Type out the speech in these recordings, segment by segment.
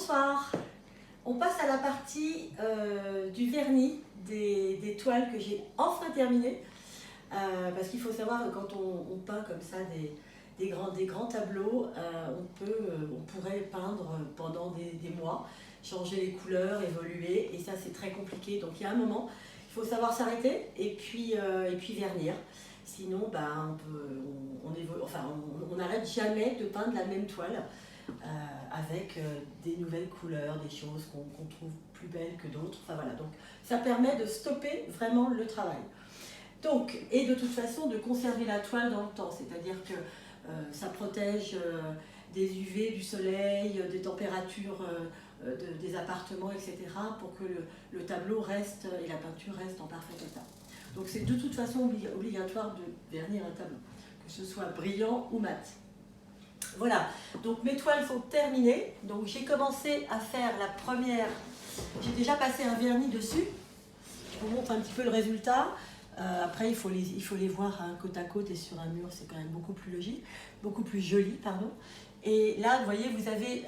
Bonsoir. On passe à la partie du vernis des toiles que j'ai enfin terminées. Parce qu'il faut savoir que quand on peint comme ça des grands tableaux, on pourrait peindre pendant des mois, changer les couleurs, évoluer, et ça c'est très compliqué. Donc il y a un moment, il faut savoir s'arrêter et puis vernir. Sinon, on n'arrête jamais de peindre la même toile avec des nouvelles couleurs, des choses qu'on trouve plus belles que d'autres. Enfin voilà, donc ça permet de stopper vraiment le travail. Donc, et de toute façon, de conserver la toile dans le temps, c'est-à-dire que ça protège des UV, du soleil, des températures des appartements, etc., pour que le tableau reste et la peinture reste en parfait état. Donc c'est de toute façon obligatoire de vernir un tableau, que ce soit brillant ou mat. Voilà, donc mes toiles sont terminées. Donc j'ai commencé à faire la première, j'ai déjà passé un vernis dessus. Je vous montre un petit peu le résultat. Après, il faut les voir côte à côte et sur un mur, c'est quand même beaucoup plus logique, beaucoup plus joli, pardon. Et là, vous voyez, vous avez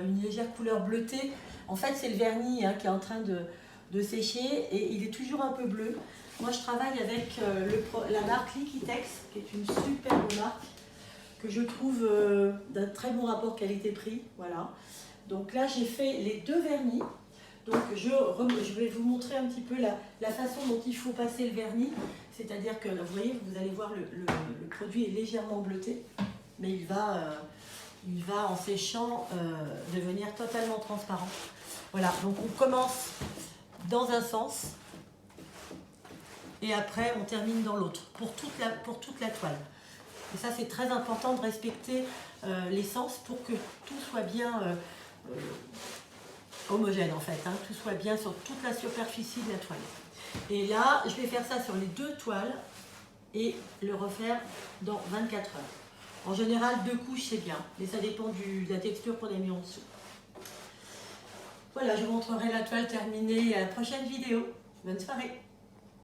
une légère couleur bleutée. En fait, c'est le vernis qui est en train de sécher et il est toujours un peu bleu. Moi, je travaille avec la marque Liquitex, qui est une superbe marque que je trouve d'un très bon rapport qualité-prix. Voilà. Donc là, j'ai fait les deux vernis. Donc je vais vous montrer un petit peu la façon dont il faut passer le vernis. C'est-à-dire que, vous voyez, vous allez voir, le produit est légèrement bleuté, mais il va en séchant devenir totalement transparent. Voilà, donc on commence dans un sens et après on termine dans l'autre pour toute la toile. Et ça, c'est très important de respecter les sens pour que tout soit bien homogène en fait, tout soit bien sur toute la superficie de la toile. Et là, je vais faire ça sur les deux toiles et le refaire dans 24 heures. En général, 2 couches c'est bien, mais ça dépend de la texture qu'on a mis en dessous. Voilà, je vous montrerai la toile terminée à la prochaine vidéo. Bonne soirée!